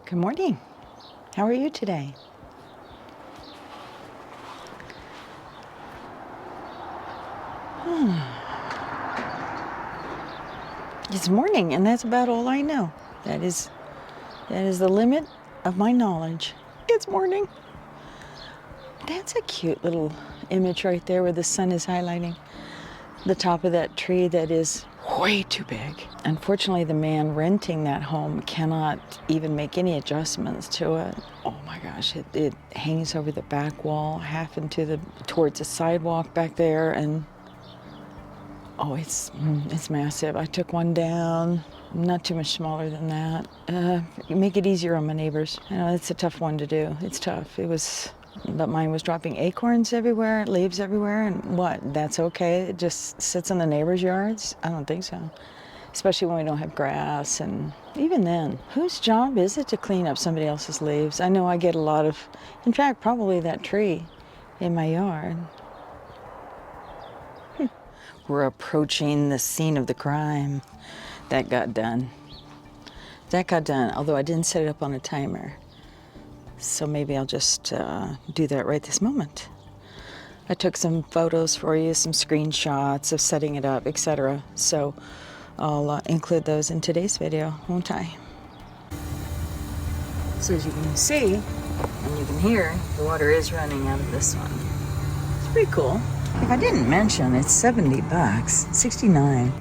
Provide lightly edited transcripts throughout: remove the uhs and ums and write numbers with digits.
Good morning. How are you today? It's morning, and that's about all I know. That is the limit of my knowledge. It's morning. That's a cute little image right there where the sun is highlighting the top of that tree that is way too big. Unfortunately, the man renting that home cannot even make any adjustments to it. Oh my gosh, it hangs over the back wall, half towards the sidewalk back there, and oh, it's massive. I took one down, not too much smaller than that. Make it easier on my neighbors. I know it's a tough one to do. It's tough. But mine was dropping acorns everywhere, leaves everywhere, and what? That's okay? It just sits in the neighbors' yards? I don't think so. Especially when we don't have grass, and even then, whose job is it to clean up somebody else's leaves? I know I get a lot of, in fact, probably that tree in my yard. We're approaching the scene of the crime. That got done. Although I didn't set it up on a timer. So maybe I'll just do that right this moment. I took some photos for you, some screenshots of setting it up, etc. So I'll include those in today's video, won't I? So as you can see, and you can hear, the water is running out of this one. It's pretty cool. If I didn't mention, it's $70, 69.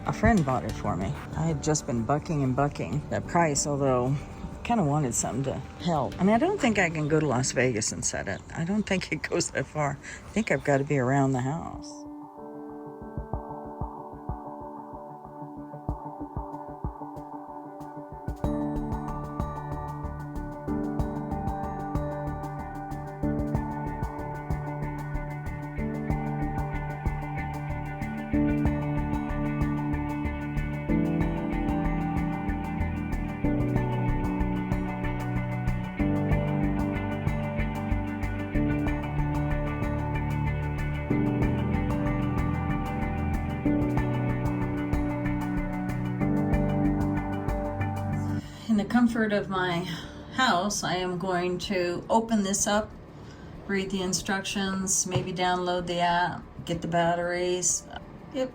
A friend bought it for me. I had just been bucking that price, although I kind of wanted something to help. I mean, I don't think I can go to Las Vegas and set it. I don't think it goes that far. I think I've got to be around the house. In the comfort of my house, I am going to open this up, read the instructions, maybe download the app, get the batteries. Yep.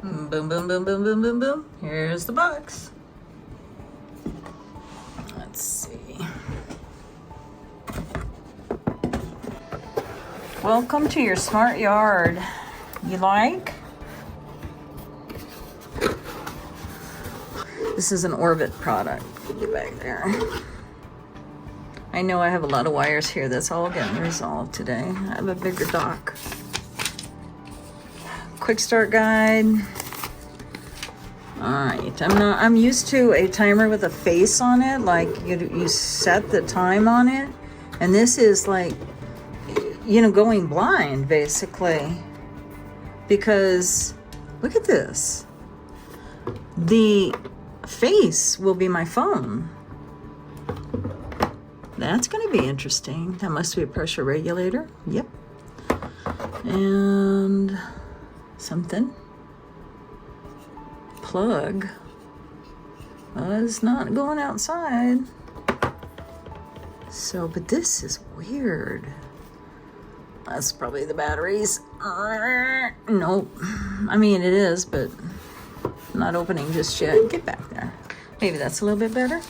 Boom, boom, boom, boom, boom, boom, boom. Here's the box. Let's see. Welcome to your smart yard. You like? This is an Orbit product. Get back there. I know I have a lot of wires here. That's all getting resolved today. I have a bigger dock. Quick start guide. All right. I'm used to a timer with a face on it. Like you set the time on it, and this is like, going blind basically. Because look at this. The face will be my phone. That's going to be interesting. That must be a pressure regulator. Yep. And something. Plug. It's not going outside. So, but this is weird. That's probably the batteries. Nope. I mean, it is, but not opening just yet. Get back there. Maybe that's a little bit better.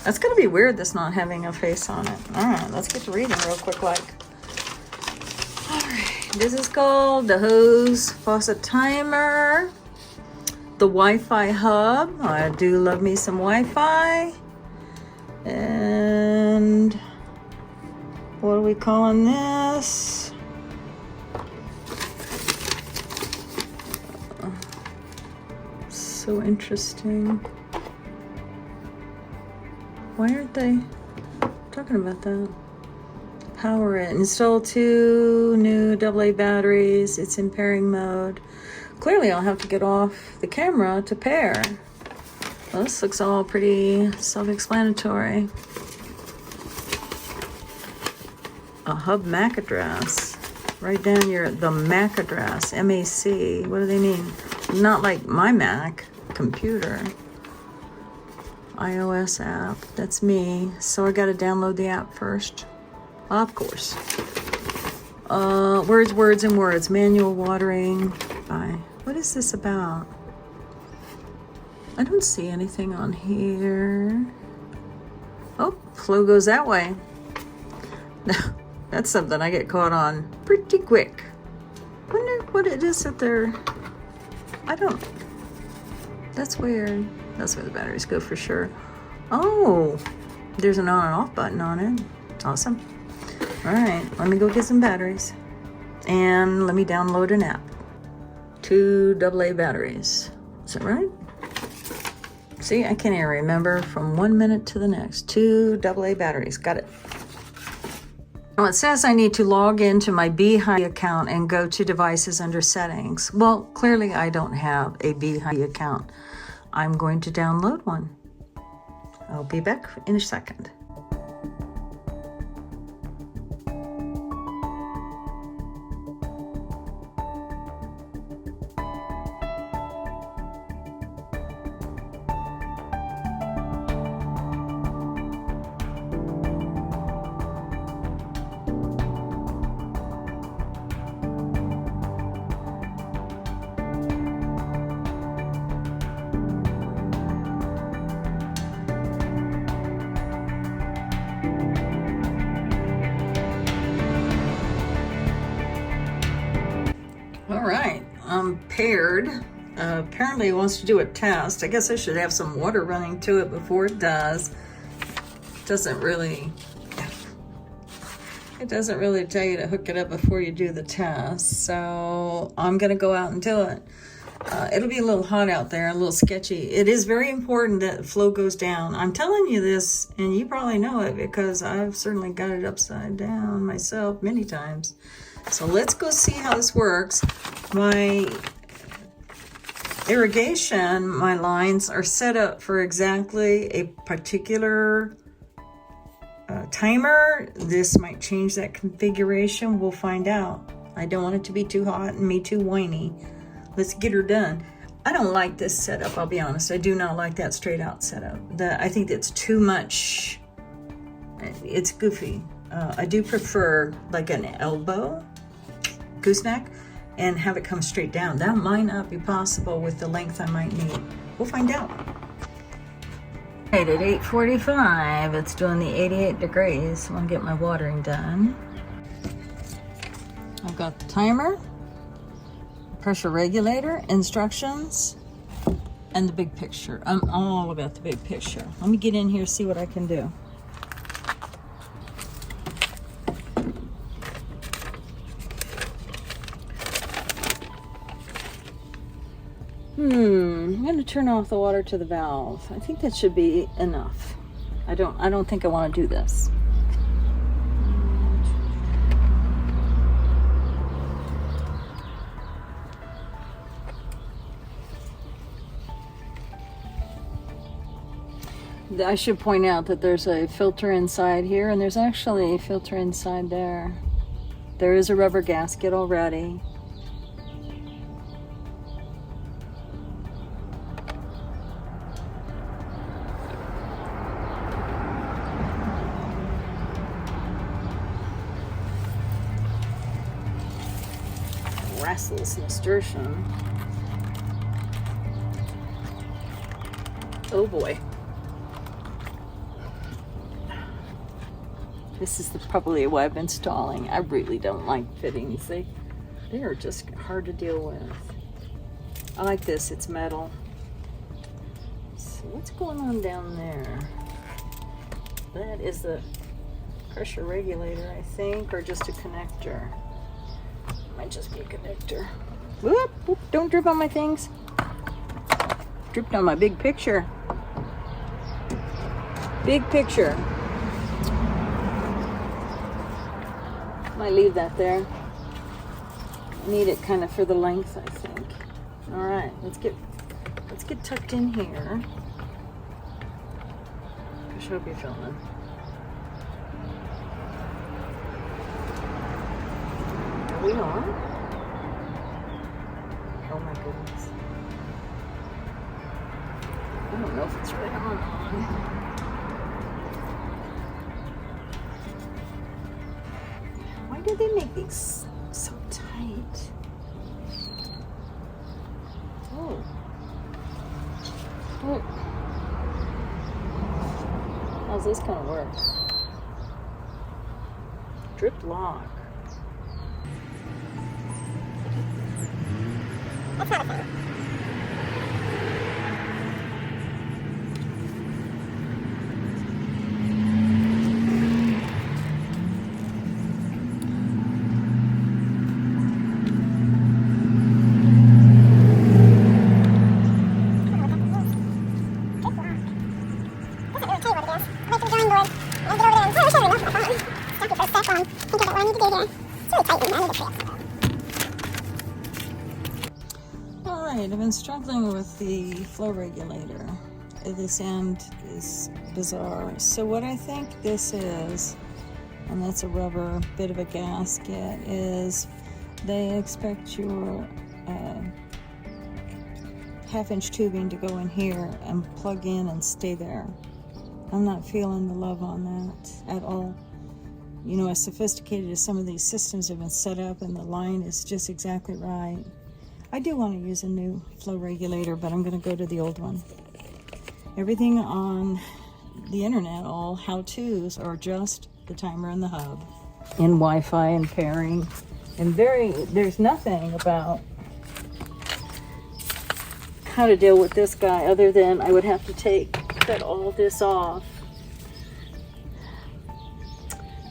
That's gonna be weird, this not having a face on it. All right, let's get to reading real quick. All right, this is called the hose faucet timer, the Wi-Fi hub. I do love me some Wi-Fi. And what are we calling this? So interesting. Why aren't they talking about that? Power it. Install 2 new AA batteries. It's in pairing mode. Clearly I'll have to get off the camera to pair. Well, this looks all pretty self-explanatory. A hub MAC address. Write down the MAC address, MAC. What do they mean? Not like my Mac computer. iOS app, that's me. So I gotta download the app first. Of course. Words, words, and words. Manual watering. Bye. What is this about? I don't see anything on here. Oh, flow goes that way. That's something I get caught on pretty quick. Wonder what it is that they're... I don't... That's weird. That's where the batteries go for sure. Oh, there's an on and off button on it. Awesome. All right, let me go get some batteries. And let me download an app. 2 AA batteries. Is that right? See, I can't even remember from 1 minute to the next. 2 AA batteries. Got it. Well, it says I need to log into my B-Hyve account and go to devices under settings. Well, clearly I don't have a B-Hyve account. I'm going to download one. I'll be back in a second. All right, I'm paired. Apparently it wants to do a test. I guess I should have some water running to it before it does. It doesn't really tell you to hook it up before you do the test. So I'm gonna go out and do it. It'll be a little hot out there, a little sketchy. It is very important that flow goes down. I'm telling you this, and you probably know it because I've certainly got it upside down myself many times. So let's go see how this works. My irrigation, my lines are set up for exactly a particular timer. This might change that configuration. We'll find out. I don't want it to be too hot and me too whiny. Let's get her done. I don't like this setup, I'll be honest. I do not like that straight out setup. I think it's too much. It's goofy. I do prefer like an elbow gooseneck and have it come straight down. That might not be possible with the length I might need. We'll find out. Right, at 8:45, it's doing the 88 degrees. I want to get my watering done. I've got the timer, pressure regulator, instructions, and the big picture. I'm all about the big picture. Let me get in here, see what I can do. I'm going to turn off the water to the valve. I think that should be enough. I don't think I want to do this. I should point out that there's a filter inside here, and there's actually a filter inside there. There is a rubber gasket already. Restless nasturtium. Oh boy. This is probably why I've been stalling. I really don't like fittings. They are just hard to deal with. I like this, it's metal. So what's going on down there? That is the pressure regulator, I think, or just a connector. Might just be a connector. Whoop, whoop, don't drip on my things. Dripped on my big picture. Big picture. Might leave that there. I need it kind of for the length, I think. All right, let's get tucked in here. I should be filming. We are? Oh my goodness. I don't know if it's right on. Why did they make these so tight? Oh. Oh. How's this gonna work? Drip lock. That's not a thing. Alright, I've been struggling with the flow regulator. This end is bizarre. So what I think this is, and that's a rubber bit of a gasket, is they expect your half-inch tubing to go in here and plug in and stay there. I'm not feeling the love on that at all. You know, as sophisticated as some of these systems have been set up and the line is just exactly right, I do want to use a new flow regulator, but I'm going to go to the old one. Everything on the internet, all how-tos, are just the timer and the hub. In Wi-Fi and pairing. And there's nothing about how to deal with this guy other than I would have to cut all this off,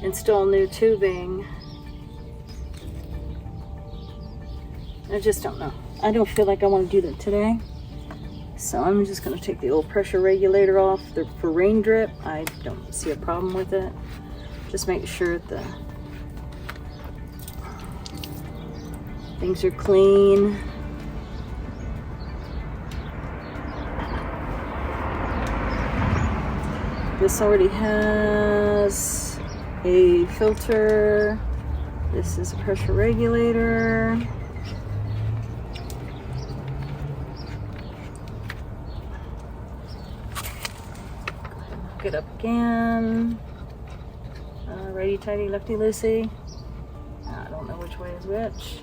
install new tubing. I just don't know. I don't feel like I want to do that today. So I'm just going to take the old pressure regulator off for rain drip. I don't see a problem with it. Just make sure the things are clean. This already has a filter. This is a pressure regulator. Hook it up again. Righty tighty, lefty loosey. I don't know which way is which.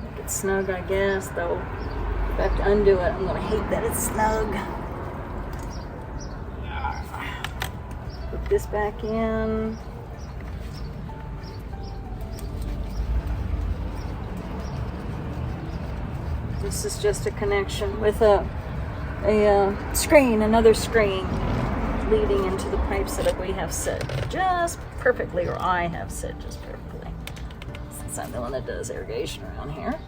Make it snug, I guess, though. If I have to undo it, I'm going to hate that it's snug. Put this back in. This is just a connection with a screen, another screen leading into the pipes that we have set just perfectly, or I have set just perfectly, since I'm the one that does irrigation around here.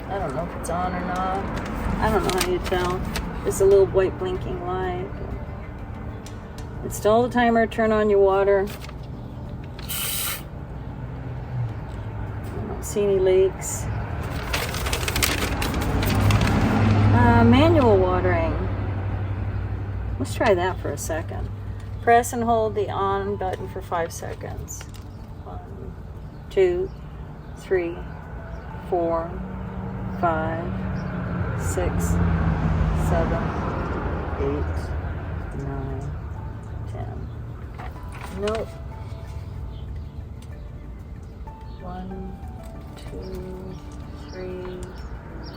I don't know if it's on or not. I don't know how you tell. There's a little white blinking light. Install the timer, turn on your water. I don't see any leaks. Manual watering. Let's try that for a second. Press and hold the on button for 5 seconds. 1, 2, 3, 4, 5, 6, 7, 8, 9, 10. Nope. 1, 2, 3,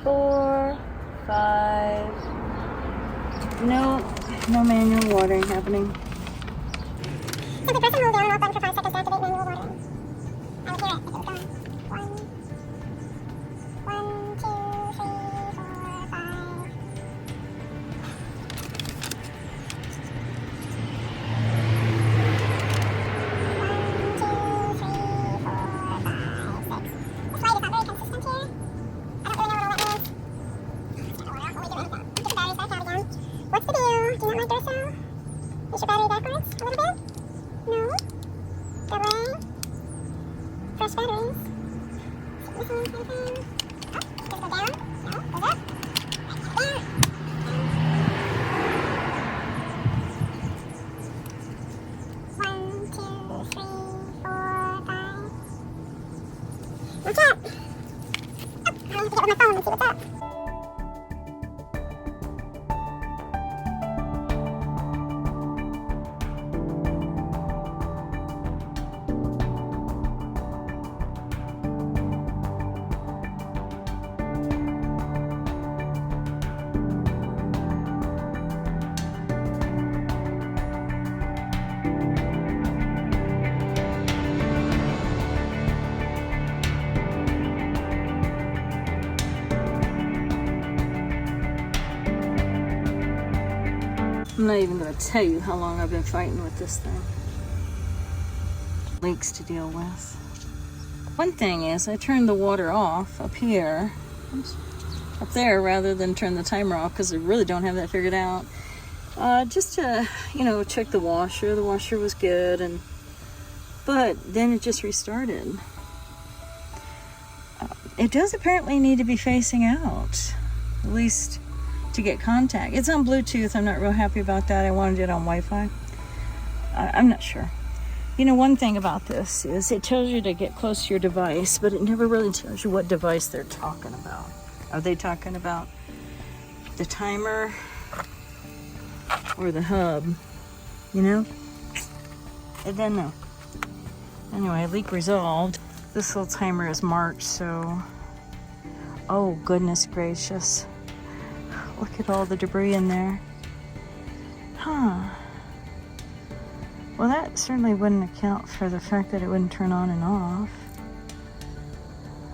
4, 5. Nope. No manual watering happening. Simply press and hold the on and off button for 5 seconds to activate manual watering. I will hear it. Here we go. 1, 2, 3, 4, 5. This light is not very consistent here. I don't really know what all that is. Let me give it a put the batteries back out again. What's the deal? Do you not like Duracell? Is your battery backwards a little bit? No? Double A? Fresh batteries? Is it missing anything? Oh, does it go down? No, goes up. have to get with my phone and see what's up. I'm not even going to tell you how long I've been fighting with this thing. Leaks to deal with. One thing is, I turned the water off up here, up there, rather than turn the timer off, because I really don't have that figured out. Just to, you know, check the washer. The washer was good, but then it just restarted. It does apparently need to be facing out, at least to get contact. It's on Bluetooth. I'm not real happy about that. I wanted it on Wi-Fi. I'm not sure. You know, one thing about this is it tells you to get close to your device, but it never really tells you what device they're talking about. Are they talking about the timer or the hub? You know? I don't know. Anyway, leak resolved. This little timer is marked, so... Oh, goodness gracious. Look at all the debris in there. Huh. Well, that certainly wouldn't account for the fact that it wouldn't turn on and off.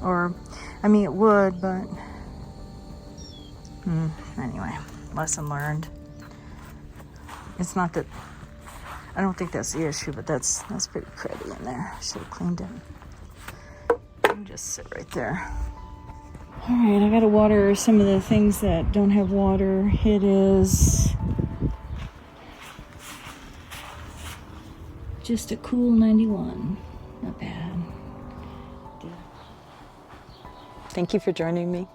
Or, I mean, it would, but... Anyway, lesson learned. It's not that... I don't think that's the issue, but that's pretty cruddy in there. I should have cleaned it. And just sit right there. Alright, I gotta water some of the things that don't have water. It is just a cool 91. Not bad. Thank you for joining me.